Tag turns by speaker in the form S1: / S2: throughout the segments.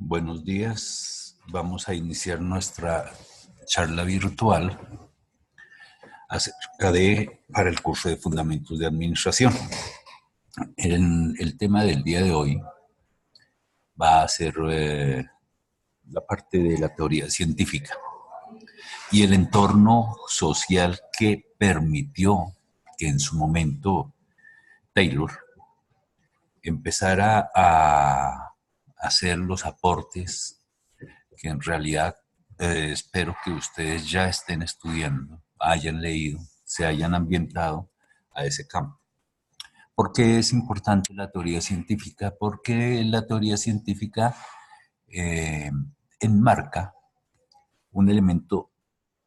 S1: Buenos días. Vamos a iniciar nuestra charla virtual para el curso de Fundamentos de Administración. El tema del día de hoy va a ser la parte de la teoría científica y el entorno social que permitió que en su momento Taylor empezara a hacer los aportes que en realidad espero que ustedes ya estén estudiando, hayan leído, se hayan ambientado a ese campo. ¿Por qué es importante la teoría científica? Porque la teoría científica eh, enmarca un elemento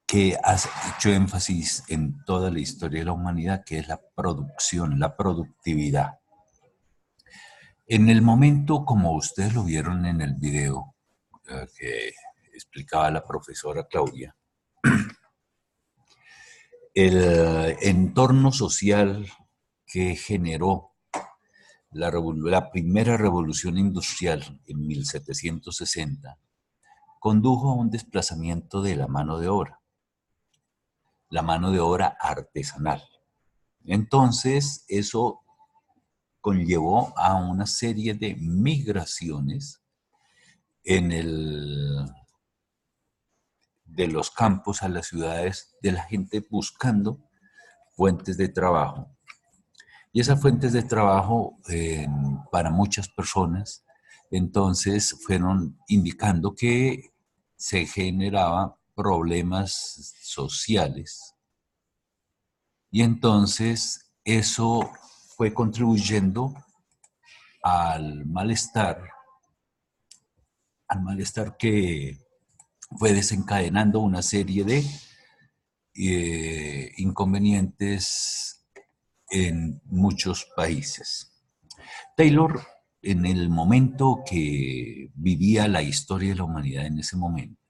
S1: que ha hecho énfasis en toda la historia de la humanidad, que es la producción, la productividad. En el momento, como ustedes lo vieron en el video que explicaba la profesora Claudia, el entorno social que generó la primera revolución industrial en 1760 condujo a un desplazamiento de la mano de obra artesanal. Entonces, eso conllevó a una serie de migraciones de los campos a las ciudades, de la gente buscando fuentes de trabajo. Y esas fuentes de trabajo para muchas personas, entonces fueron indicando que se generaban problemas sociales. Y entonces eso fue contribuyendo al malestar que fue desencadenando una serie de inconvenientes en muchos países. Taylor, en el momento que vivía la historia de la humanidad en ese momento,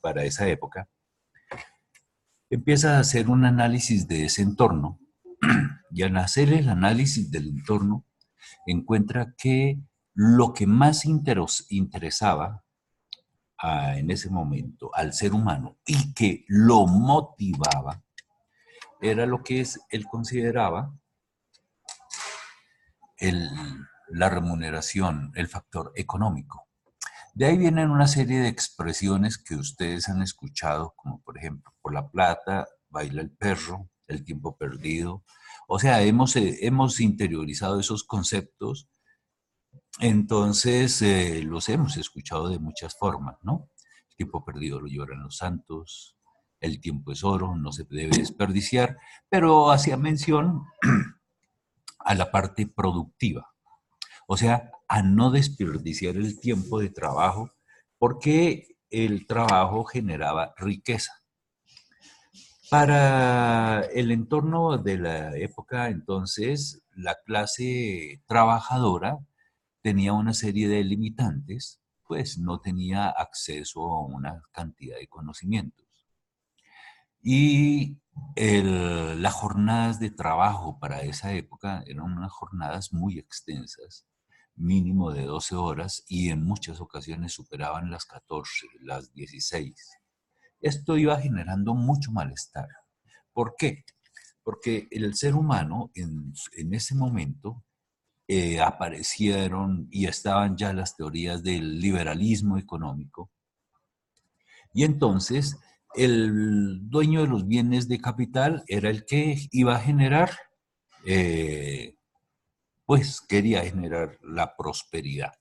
S1: para esa época, empieza a hacer un análisis de ese entorno y al hacer el análisis del entorno encuentra que lo que más interesaba en ese momento al ser humano y que lo motivaba era lo que él consideraba la remuneración, el factor económico. De ahí vienen una serie de expresiones que ustedes han escuchado, como por ejemplo, por la plata baila el perro, el tiempo perdido. O sea, hemos interiorizado esos conceptos, entonces los hemos escuchado de muchas formas, ¿no? El tiempo perdido lo lloran los santos, el tiempo es oro, no se debe desperdiciar, pero hacía mención a la parte productiva. O sea, a no desperdiciar el tiempo de trabajo porque el trabajo generaba riqueza. Para el entorno de la época, entonces, la clase trabajadora tenía una serie de limitantes, pues no tenía acceso a una cantidad de conocimientos. Y las jornadas de trabajo para esa época eran unas jornadas muy extensas, mínimo de 12 horas y en muchas ocasiones superaban las 14, las 16. Esto iba generando mucho malestar. ¿Por qué? Porque el ser humano en ese momento aparecieron y estaban ya las teorías del liberalismo económico y entonces el dueño de los bienes de capital era el que iba a generar, eh, pues quería generar la prosperidad.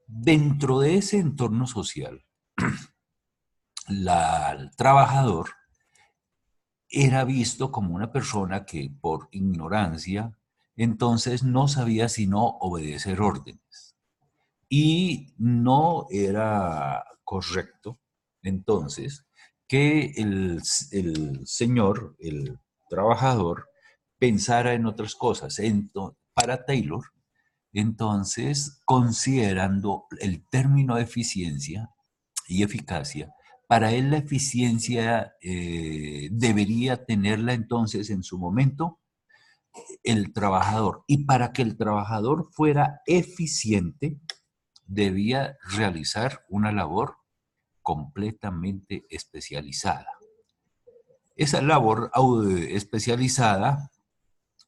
S1: Dentro de ese entorno social, el trabajador era visto como una persona que por ignorancia entonces no sabía sino obedecer órdenes. Y no era correcto entonces que el señor, el trabajador, pensara en otras cosas. Para Taylor, entonces, considerando el término eficiencia y eficacia, para él la eficiencia debería tenerla entonces en su momento el trabajador. Y para que el trabajador fuera eficiente, debía realizar una labor completamente especializada. Esa labor especializada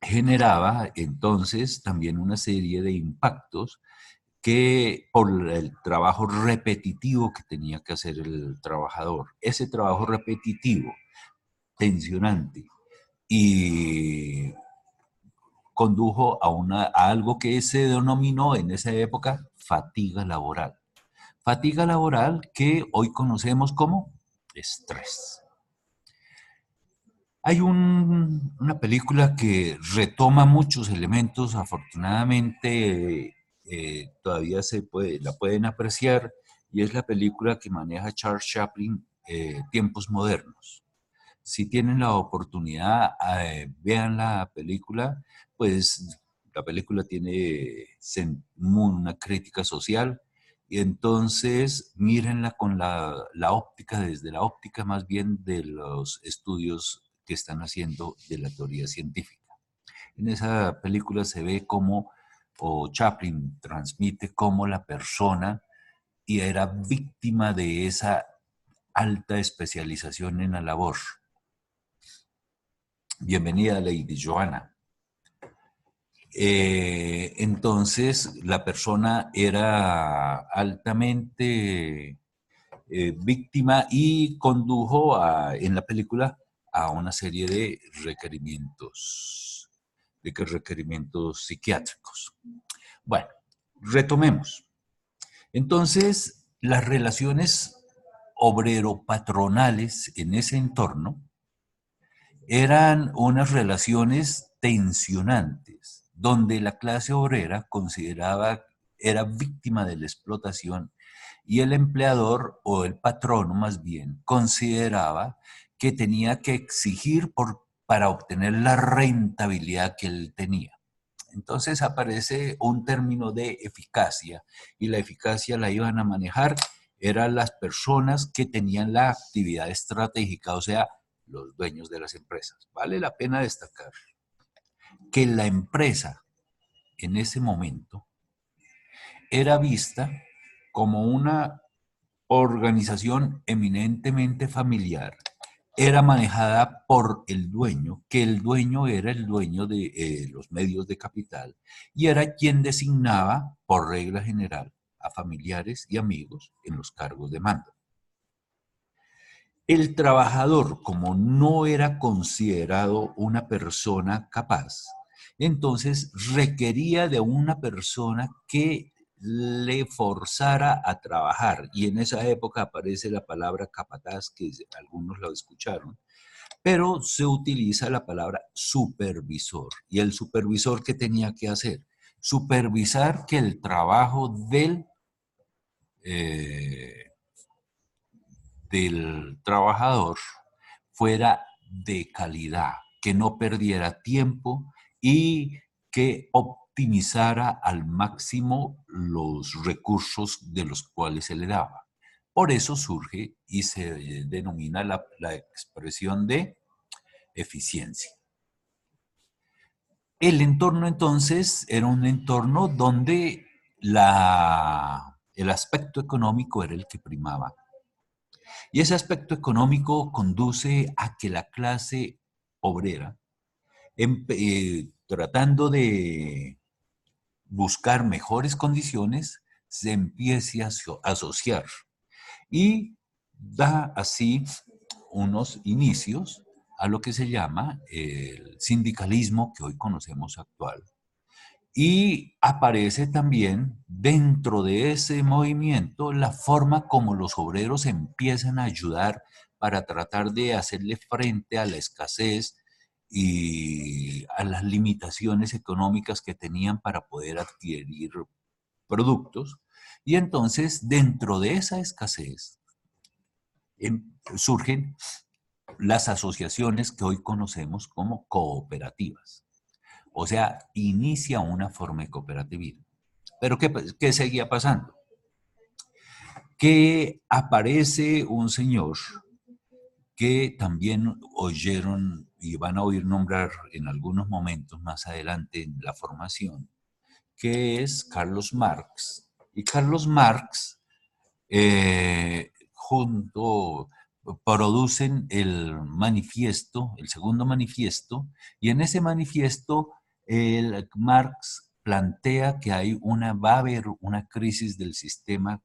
S1: generaba entonces también una serie de impactos que por el trabajo repetitivo que tenía que hacer el trabajador, ese trabajo repetitivo, tensionante, y condujo a algo que se denominó en esa época fatiga laboral. Fatiga laboral que hoy conocemos como estrés. Hay una película que retoma muchos elementos, afortunadamente todavía la pueden apreciar, y es la película que maneja Charles Chaplin, Tiempos Modernos. Si tienen la oportunidad, vean la película, pues la película tiene una crítica social, y entonces mírenla con la óptica, desde la óptica más bien de los estudios que están haciendo de la teoría científica. En esa película se ve cómo, o Chaplin transmite cómo la persona y era víctima de esa alta especialización en la labor. Bienvenida, Lady Joanna. Entonces, la persona era altamente víctima y condujo en la película a una serie de requerimientos psiquiátricos. Bueno, retomemos. Entonces, las relaciones obrero-patronales en ese entorno eran unas relaciones tensionantes, donde la clase obrera era víctima de la explotación, y el empleador, o el patrono más bien, consideraba que tenía que exigir para obtener la rentabilidad que él tenía. Entonces aparece un término de eficacia, y la eficacia la iban a manejar eran las personas que tenían la actividad estratégica, o sea, los dueños de las empresas. Vale la pena destacar que la empresa en ese momento era vista como una organización eminentemente familiar. Era manejada por el dueño, que el dueño era el dueño de los medios de capital, y era quien designaba, por regla general, a familiares y amigos en los cargos de mando. El trabajador, como no era considerado una persona capaz, entonces requería de una persona que le forzara a trabajar. Y en esa época aparece la palabra capataz, que algunos lo escucharon, pero se utiliza la palabra supervisor. ¿Y el supervisor qué tenía que hacer? Supervisar que el trabajo del trabajador fuera de calidad, que no perdiera tiempo y que optimizara al máximo los recursos de los cuales se le daba. Por eso surge y se denomina la expresión de eficiencia. El entorno entonces era un entorno donde el aspecto económico era el que primaba. Y ese aspecto económico conduce a que la clase obrera, tratando de buscar mejores condiciones, se empiece a asociar y da así unos inicios a lo que se llama el sindicalismo que hoy conocemos actual. Y aparece también dentro de ese movimiento la forma como los obreros empiezan a ayudar para tratar de hacerle frente a la escasez y a las limitaciones económicas que tenían para poder adquirir productos. Y entonces, dentro de esa escasez, surgen las asociaciones que hoy conocemos como cooperativas. O sea, inicia una forma de cooperativismo. Pero ¿qué seguía pasando? Que aparece un señor que también oyeron y van a oír nombrar en algunos momentos más adelante en la formación, que es Carlos Marx. y Carlos Marx producen el manifiesto, el segundo manifiesto, y en ese manifiesto Marx plantea que va a haber una crisis del sistema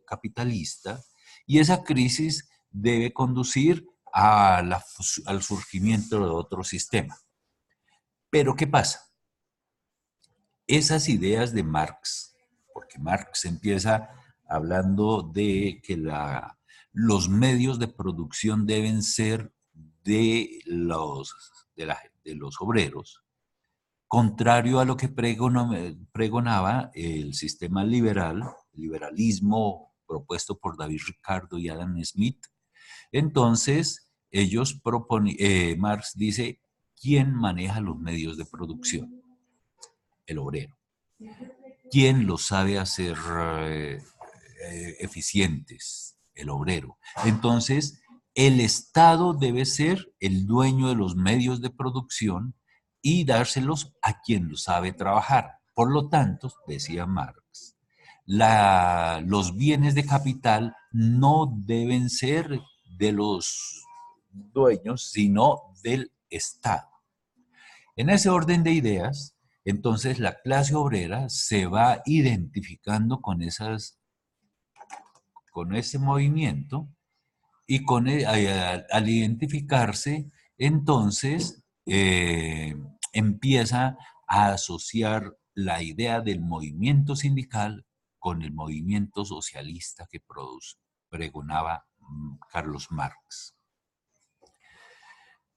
S1: capitalista, y esa crisis debe conducir al surgimiento de otro sistema. Pero ¿qué pasa? Esas ideas de Marx, porque Marx empieza hablando de que los medios de producción deben ser de los obreros, contrario a lo que pregonaba el sistema liberal, el liberalismo propuesto por David Ricardo y Adam Smith. Entonces, Marx dice, ¿quién maneja los medios de producción? El obrero. ¿Quién los sabe hacer eficientes? El obrero. Entonces, el Estado debe ser el dueño de los medios de producción y dárselos a quien lo sabe trabajar. Por lo tanto, decía Marx, los bienes de capital no deben ser de los dueños, sino del Estado. En ese orden de ideas, entonces la clase obrera se va identificando con ese movimiento, y al identificarse, entonces empieza a asociar la idea del movimiento sindical con el movimiento socialista que pregonaba Carlos Marx.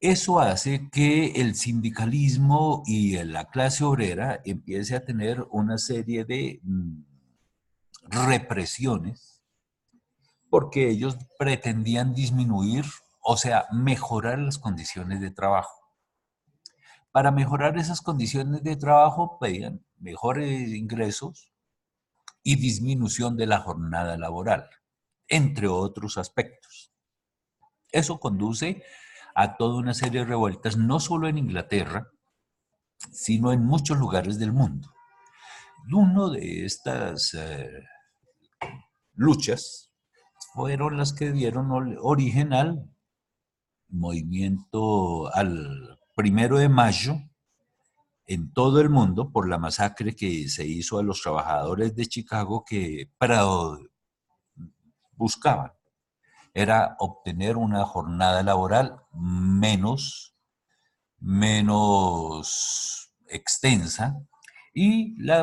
S1: Eso hace que el sindicalismo y la clase obrera empiece a tener una serie de represiones, porque ellos pretendían disminuir, o sea, mejorar las condiciones de trabajo. Para mejorar esas condiciones de trabajo pedían mejores ingresos y disminución de la jornada laboral, entre otros aspectos. Eso conduce a toda una serie de revueltas, no solo en Inglaterra, sino en muchos lugares del mundo. Una de estas luchas fueron las que dieron origen al movimiento, al 1 de mayo, en todo el mundo, por la masacre que se hizo a los trabajadores de Chicago que buscaban era obtener una jornada laboral menos extensa, y la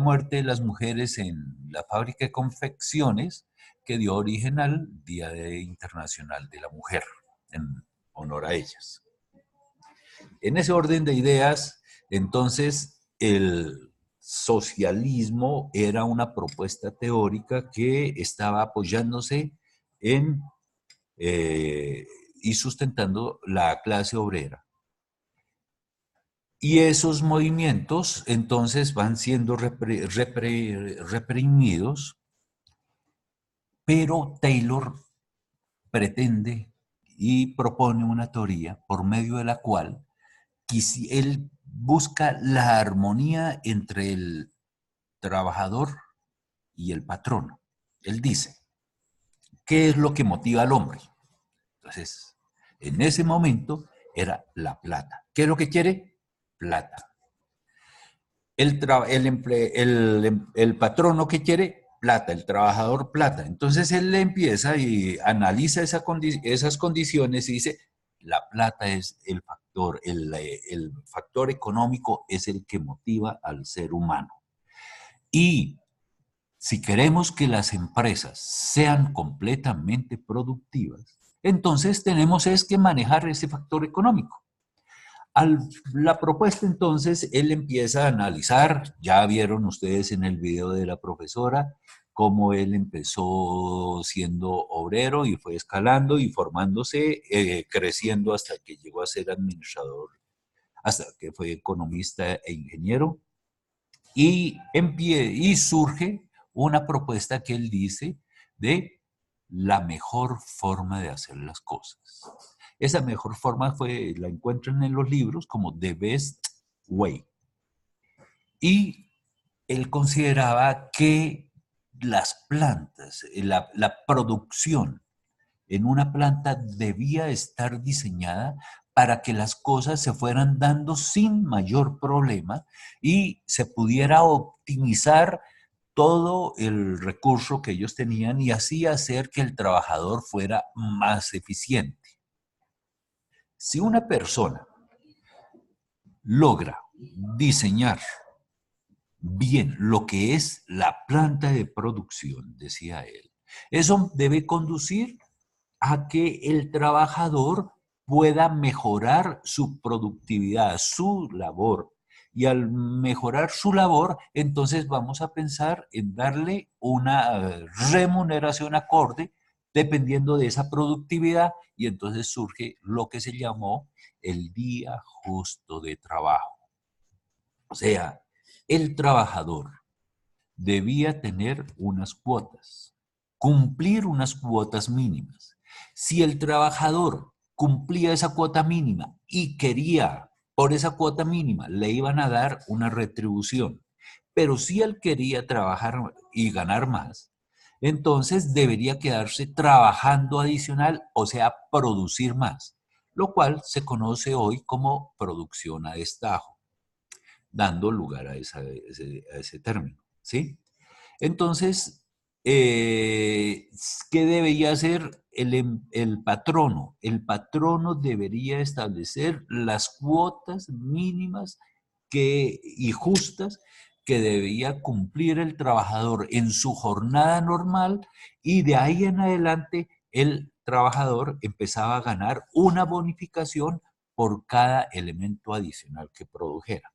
S1: muerte de las mujeres en la fábrica de confecciones que dio origen al Día Internacional de la Mujer, en honor a ellas. En ese orden de ideas, entonces, el socialismo era una propuesta teórica que estaba apoyándose y sustentando la clase obrera. Y esos movimientos entonces van siendo reprimidos, pero Taylor pretende y propone una teoría por medio de la cual él busca la armonía entre el trabajador y el patrón. Él dice, ¿qué es lo que motiva al hombre? Entonces, en ese momento era la plata. ¿Qué es lo que quiere? Plata. El patrono que quiere, plata. El trabajador, plata. Entonces él le empieza y analiza esas condiciones y dice, la plata es el factor, el factor económico es el que motiva al ser humano. Y si queremos que las empresas sean completamente productivas, entonces tenemos que manejar ese factor económico. La propuesta, entonces, él empieza a analizar, ya vieron ustedes en el video de la profesora, cómo él empezó siendo obrero y fue escalando y formándose, creciendo hasta que llegó a ser administrador, hasta que fue economista e ingeniero, y surge una propuesta que él dice de la mejor forma de hacer las cosas. Esa mejor forma la encuentran en los libros como The Best Way. Y él consideraba que las plantas, la producción en una planta debía estar diseñada para que las cosas se fueran dando sin mayor problema y se pudiera optimizar todo el recurso que ellos tenían y así hacer que el trabajador fuera más eficiente. Si una persona logra diseñar bien lo que es la planta de producción, decía él, eso debe conducir a que el trabajador pueda mejorar su productividad, su labor. Y al mejorar su labor, entonces vamos a pensar en darle una remuneración acorde dependiendo de esa productividad y entonces surge lo que se llamó el día justo de trabajo. O sea, el trabajador debía tener unas cuotas, cumplir unas cuotas mínimas. Si el trabajador cumplía esa cuota mínima y quería, por esa cuota mínima, le iban a dar una retribución. Pero si él quería trabajar y ganar más, entonces debería quedarse trabajando adicional, o sea, producir más, lo cual se conoce hoy como producción a destajo, dando lugar a ese término, ¿sí? Entonces, ¿qué debería hacer el patrono? El patrono debería establecer las cuotas mínimas y justas que debía cumplir el trabajador en su jornada normal y de ahí en adelante el trabajador empezaba a ganar una bonificación por cada elemento adicional que produjera.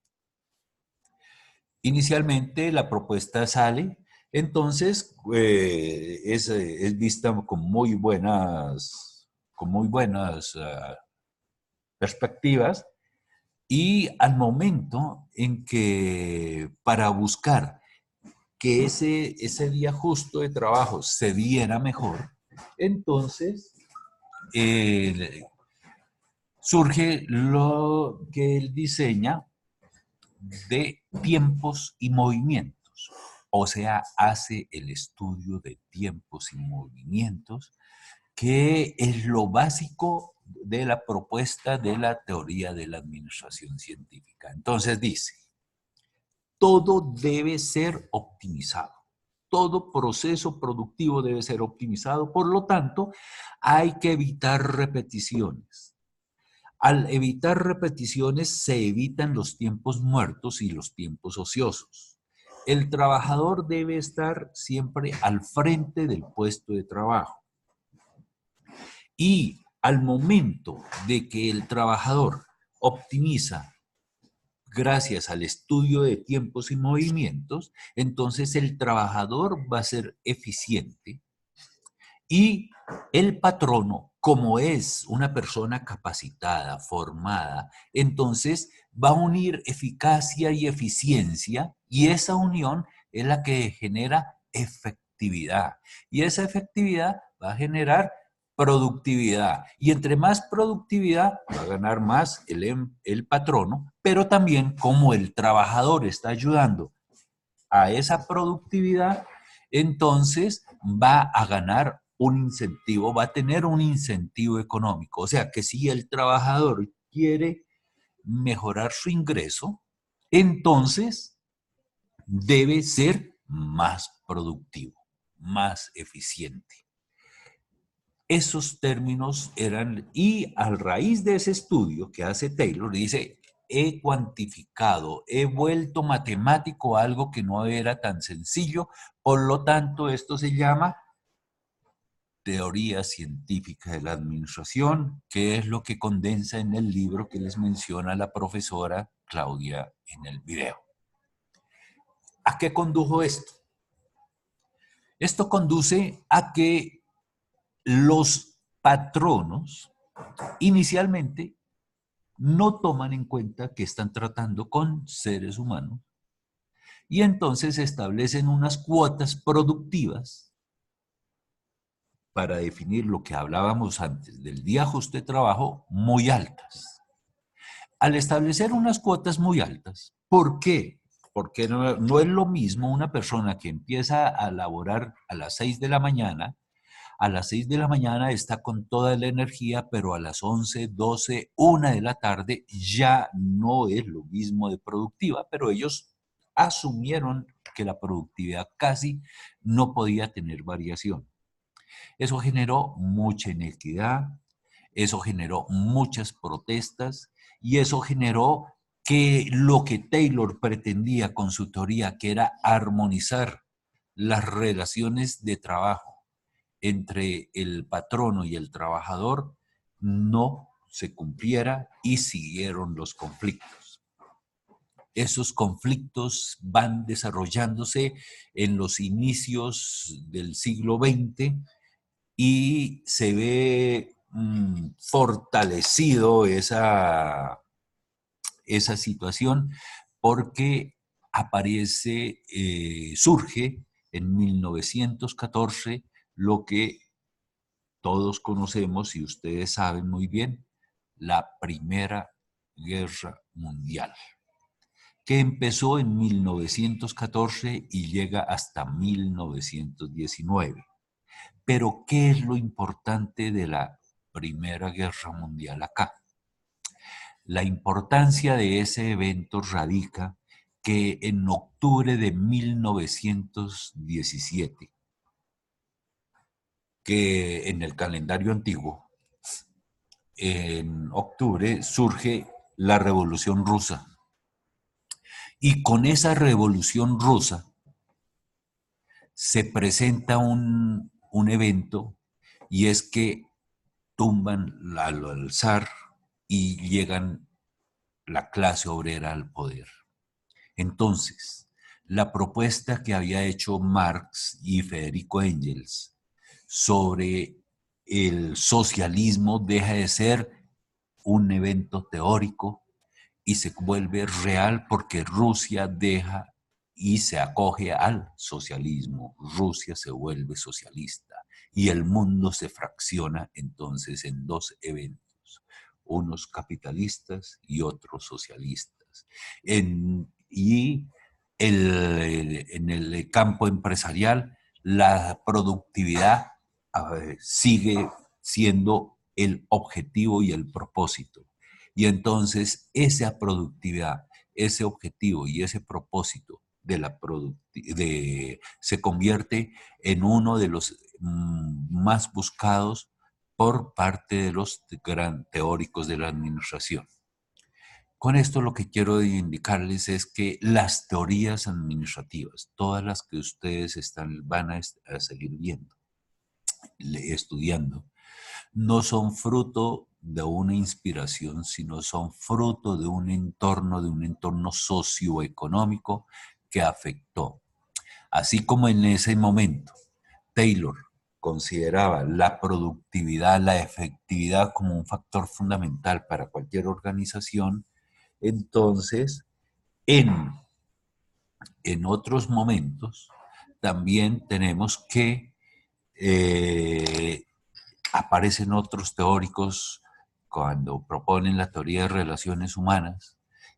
S1: Inicialmente la propuesta sale, entonces es vista con muy buenas perspectivas y al momento en que para buscar que ese día justo de trabajo se diera mejor, entonces surge lo que él diseña de tiempos y movimientos. O sea, hace el estudio de tiempos y movimientos, que es lo básico de la propuesta de la teoría de la administración científica. Entonces dice, todo debe ser optimizado. Todo proceso productivo debe ser optimizado, por lo tanto, hay que evitar repeticiones. Al evitar repeticiones se evitan los tiempos muertos y los tiempos ociosos. El trabajador debe estar siempre al frente del puesto de trabajo. Y al momento de que el trabajador optimiza gracias al estudio de tiempos y movimientos, entonces el trabajador va a ser eficiente y el patrono, como es una persona capacitada, formada, entonces va a unir eficacia y eficiencia y esa unión es la que genera efectividad. Y esa efectividad va a generar productividad. Y entre más productividad va a ganar más el patrono, pero también como el trabajador está ayudando a esa productividad, entonces va a ganar un incentivo, va a tener un incentivo económico. O sea que si el trabajador quiere mejorar su ingreso, entonces debe ser más productivo, más eficiente. Esos términos eran, y a raíz de ese estudio que hace Taylor, dice, he cuantificado, he vuelto matemático algo que no era tan sencillo, por lo tanto esto se llama teoría científica de la administración, que es lo que condensa en el libro que les menciona la profesora Claudia en el video. ¿A qué condujo esto? Esto conduce a que los patronos inicialmente no toman en cuenta que están tratando con seres humanos y entonces establecen unas cuotas productivas para definir lo que hablábamos antes del día justo de trabajo muy altas. Al establecer unas cuotas muy altas, ¿por qué? porque no es lo mismo una persona que empieza a laborar a las 6 de la mañana. A las 6 de la mañana está con toda la energía, pero a las 11, 12, 1 de la tarde ya no es lo mismo de productiva, pero ellos asumieron que la productividad casi no podía tener variación. Eso generó mucha inequidad, eso generó muchas protestas y eso generó que lo que Taylor pretendía con su teoría, que era armonizar las relaciones de trabajo entre el patrono y el trabajador, no se cumpliera y siguieron los conflictos. Esos conflictos van desarrollándose en los inicios del siglo XX y se ve fortalecido esa situación porque aparece, surge en 1914 lo que todos conocemos y ustedes saben muy bien, la Primera Guerra Mundial, que empezó en 1914 y llega hasta 1919. Pero, ¿qué es lo importante de la Primera Guerra Mundial acá? La importancia de ese evento radica que en octubre de 1917, que en el calendario antiguo, en octubre surge la Revolución Rusa. Y con esa Revolución Rusa se presenta un evento y es que tumban al zar y llegan la clase obrera al poder. Entonces, la propuesta que había hecho Marx y Federico Engels sobre el socialismo deja de ser un evento teórico y se vuelve real porque Rusia deja y se acoge al socialismo. Rusia se vuelve socialista y el mundo se fracciona entonces en dos eventos, unos capitalistas y otros socialistas. Y en el campo empresarial, la productividad sigue siendo el objetivo y el propósito. Y entonces esa productividad, ese objetivo y ese propósito se convierte en uno de los más buscados por parte de los gran teóricos de la administración. Con esto lo que quiero indicarles es que las teorías administrativas, todas las que ustedes van a seguir viendo, estudiando, no son fruto de una inspiración, sino son fruto de un entorno socioeconómico que afectó. Así como en ese momento Taylor consideraba la productividad, la efectividad como un factor fundamental para cualquier organización, entonces en otros momentos también tenemos que aparecen otros teóricos cuando proponen la teoría de relaciones humanas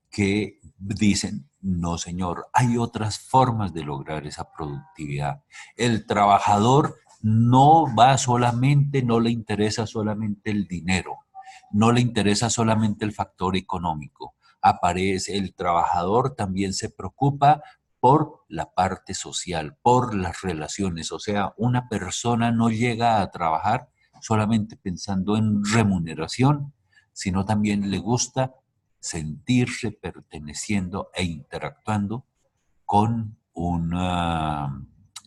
S1: que dicen, no señor, hay otras formas de lograr esa productividad. El trabajador no le interesa solamente el dinero, no le interesa solamente el factor económico. El trabajador también se preocupa por la parte social, por las relaciones. O sea, una persona no llega a trabajar solamente pensando en remuneración, sino también le gusta sentirse perteneciendo e interactuando con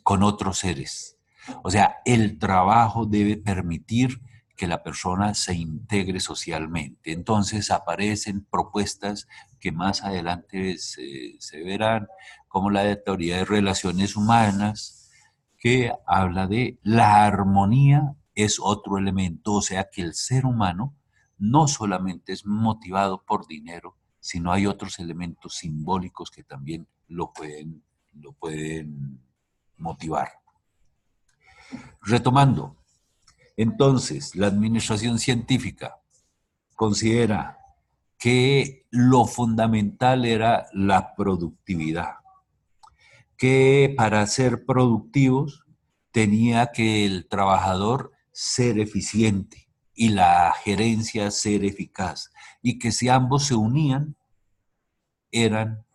S1: otros seres. O sea, el trabajo debe permitir que la persona se integre socialmente. Entonces aparecen propuestas que más adelante se verán, como la de teoría de relaciones humanas, que habla de la armonía es otro elemento, o sea que el ser humano no solamente es motivado por dinero, sino hay otros elementos simbólicos que también lo pueden motivar. Retomando, entonces, la administración científica considera que lo fundamental era la productividad, que para ser productivos tenía que el trabajador ser eficiente y la gerencia ser eficaz, y que si ambos se unían eran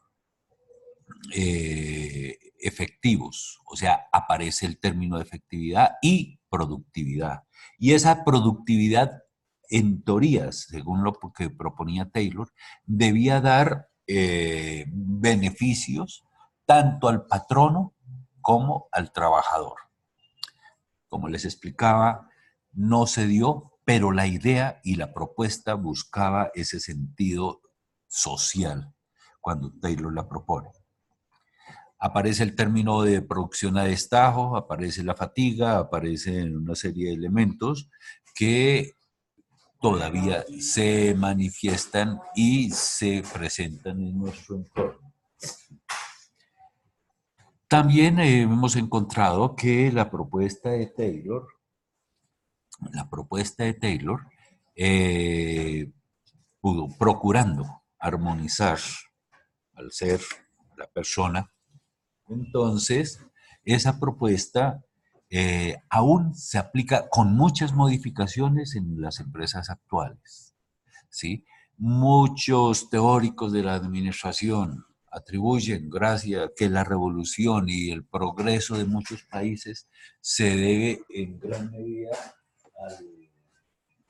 S1: efectivos. O sea, aparece el término de efectividad y productividad. Y esa productividad, en teorías, según lo que proponía Taylor, debía dar beneficios tanto al patrono como al trabajador. Como les explicaba, no se dio, pero la idea y la propuesta buscaba ese sentido social cuando Taylor la propone. Aparece el término de producción a destajo, aparece la fatiga, aparecen una serie de elementos que todavía se manifiestan y se presentan en nuestro entorno. También hemos encontrado que la propuesta de Taylor eh, pudo, procurando armonizar al ser, la persona, entonces esa propuesta aún se aplica con muchas modificaciones en las empresas actuales, ¿sí? Muchos teóricos de la administración atribuyen, gracias a que la revolución y el progreso de muchos países se debe en gran medida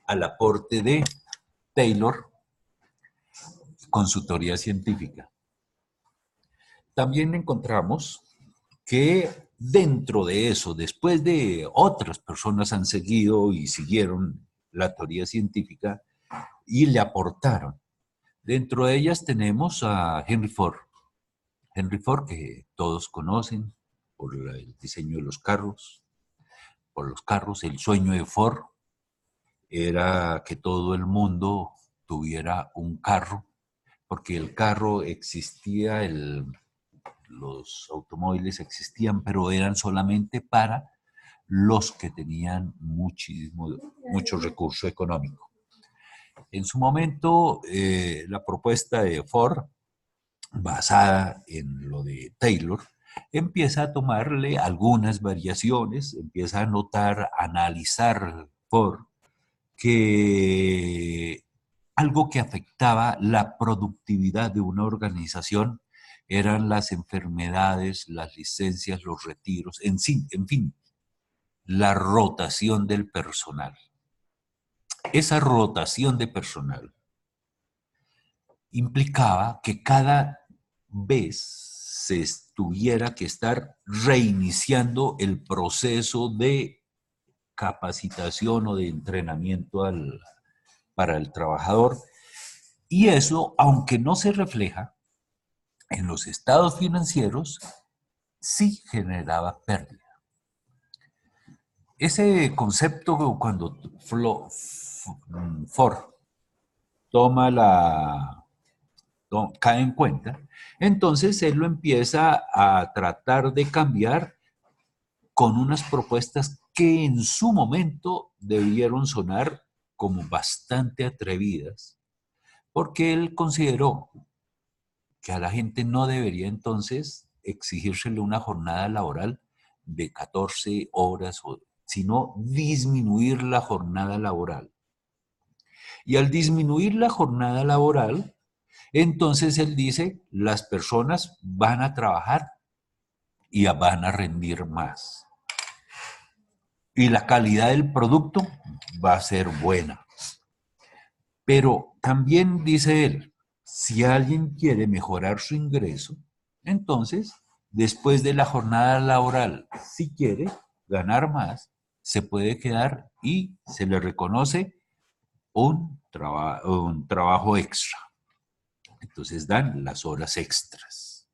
S1: al aporte de Taylor con su teoría científica. También encontramos que dentro de eso, después de otras personas han seguido y siguieron la teoría científica y le aportaron. Dentro de ellas tenemos a Henry Ford. Henry Ford, que todos conocen por el diseño de los carros, por los carros. El sueño de Ford era que todo el mundo tuviera un carro, porque el carro existía, los automóviles existían, pero eran solamente para los que tenían mucho recurso económico. En su momento, la propuesta de Ford, basada en lo de Taylor, empieza a tomarle algunas variaciones, empieza a notar, a analizar Ford, que algo que afectaba la productividad de una organización eran las enfermedades, las licencias, los retiros, en fin, la rotación del personal. Esa rotación de personal implicaba que cada vez se tuviera que estar reiniciando el proceso de capacitación o de entrenamiento para el trabajador. Y eso, aunque no se refleja en los estados financieros, sí generaba pérdida. Ese concepto, cuando Ford cae en cuenta, entonces él lo empieza a tratar de cambiar con unas propuestas que en su momento debieron sonar como bastante atrevidas, porque él consideró que a la gente no debería entonces exigírsele una jornada laboral de 14 horas, sino disminuir la jornada laboral. Y al disminuir la jornada laboral, entonces él dice, las personas van a trabajar y van a rendir más. Y la calidad del producto va a ser buena. Pero también dice él, si alguien quiere mejorar su ingreso, entonces, después de la jornada laboral, si quiere ganar más, se puede quedar y se le reconoce un trabajo extra. Entonces dan las horas extras.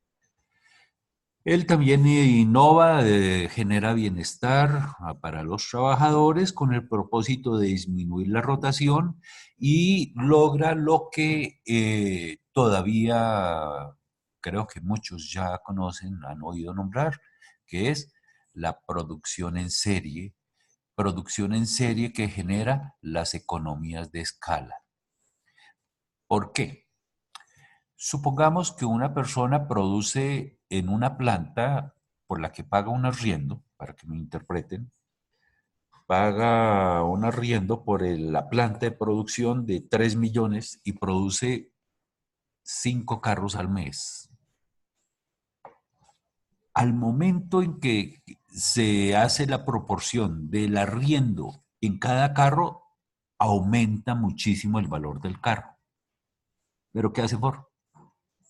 S1: Él también innova, genera bienestar para los trabajadores con el propósito de disminuir la rotación y logra lo que todavía creo que muchos ya conocen, han oído nombrar, que es la producción en serie que genera las economías de escala. ¿Por qué? Supongamos que una persona produce en una planta por la que paga un arriendo, para que me interpreten, paga un arriendo por la planta de producción de 3 millones y produce 5 carros al mes. Al momento en que se hace la proporción del arriendo en cada carro, aumenta muchísimo el valor del carro. ¿Pero qué hace Ford?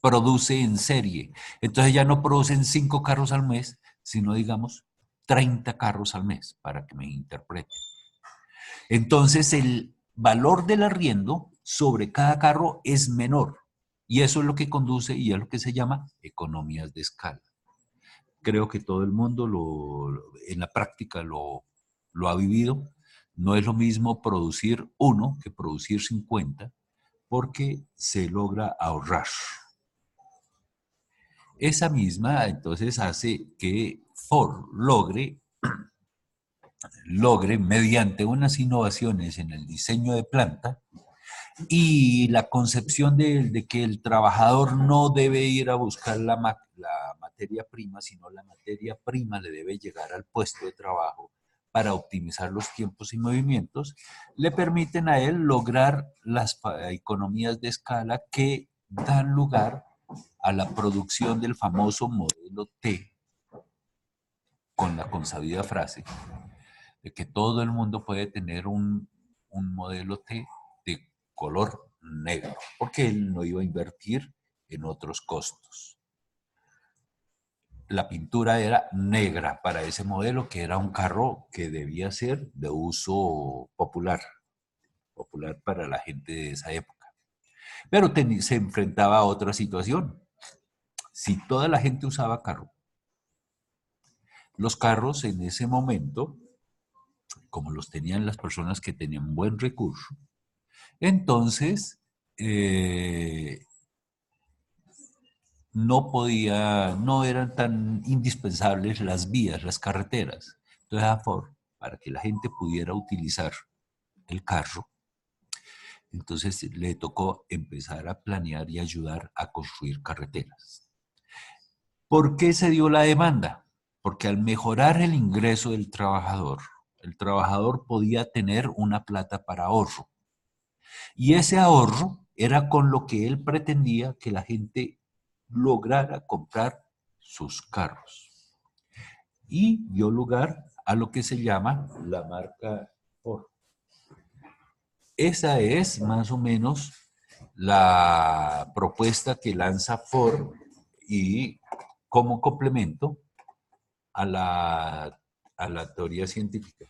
S1: Produce en serie. Entonces ya no producen 5 carros al mes, sino digamos 30 carros al mes, para que me interpreten. Entonces el valor del arriendo sobre cada carro es menor. Y eso es lo que conduce y es lo que se llama economías de escala. Creo que todo el mundo en la práctica lo ha vivido. No es lo mismo producir uno que producir 50 porque se logra ahorrar. Esa misma entonces hace que Ford logre mediante unas innovaciones en el diseño de planta y la concepción de que el trabajador no debe ir a buscar la materia prima, sino la materia prima le debe llegar al puesto de trabajo para optimizar los tiempos y movimientos, le permiten a él lograr las economías de escala que dan lugar a la producción del famoso modelo T, con la consabida frase de que todo el mundo puede tener un modelo T de color negro, porque él no iba a invertir en otros costos. La pintura era negra para ese modelo, que era un carro que debía ser de uso popular para la gente de esa época. Pero se enfrentaba a otra situación. Si toda la gente usaba carro, los carros en ese momento, como los tenían las personas que tenían buen recurso, entonces no eran tan indispensables las vías, las carreteras. Entonces a Ford, para que la gente pudiera utilizar el carro, entonces le tocó empezar a planear y ayudar a construir carreteras. ¿Por qué se dio la demanda? Porque al mejorar el ingreso del trabajador, el trabajador podía tener una plata para ahorro. Y ese ahorro era con lo que él pretendía que la gente lograra comprar sus carros. Y dio lugar a lo que se llama la marca Ford. Esa es más o menos la propuesta que lanza Ford y como complemento a la teoría científica.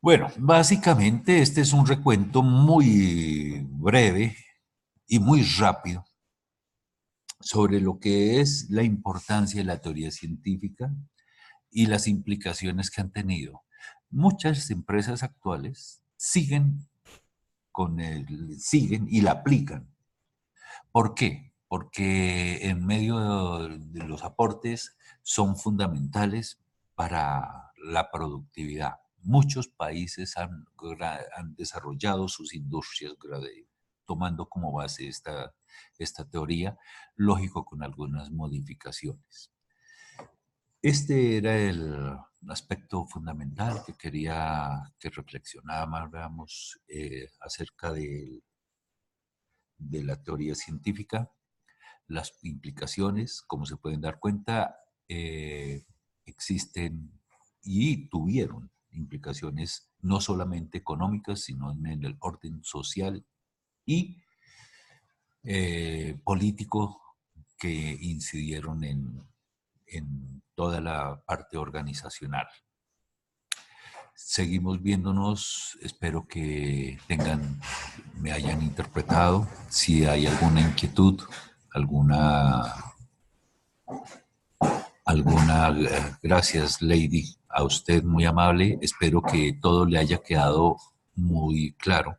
S1: Bueno, básicamente este es un recuento muy breve y muy rápido sobre lo que es la importancia de la teoría científica y las implicaciones que han tenido. Muchas empresas actuales siguen y la aplican. ¿Por qué? Porque en medio de los aportes son fundamentales para la productividad. Muchos países han desarrollado sus industrias tomando como base esta teoría, lógico con algunas modificaciones. Este era el aspecto fundamental que quería que reflexionáramos acerca de la teoría científica. Las implicaciones, como se pueden dar cuenta, existen y tuvieron implicaciones no solamente económicas, sino en el orden social y político que incidieron en toda la parte organizacional. Seguimos viéndonos, espero que me hayan interpretado. Si hay alguna inquietud, alguna alguna... Gracias, Lady. A usted, muy amable. Espero que todo le haya quedado muy claro.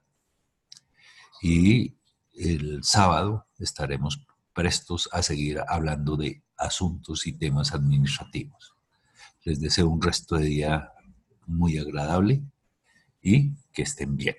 S1: Y el sábado estaremos prestos a seguir hablando de asuntos y temas administrativos. Les deseo un resto de día muy agradable y que estén bien.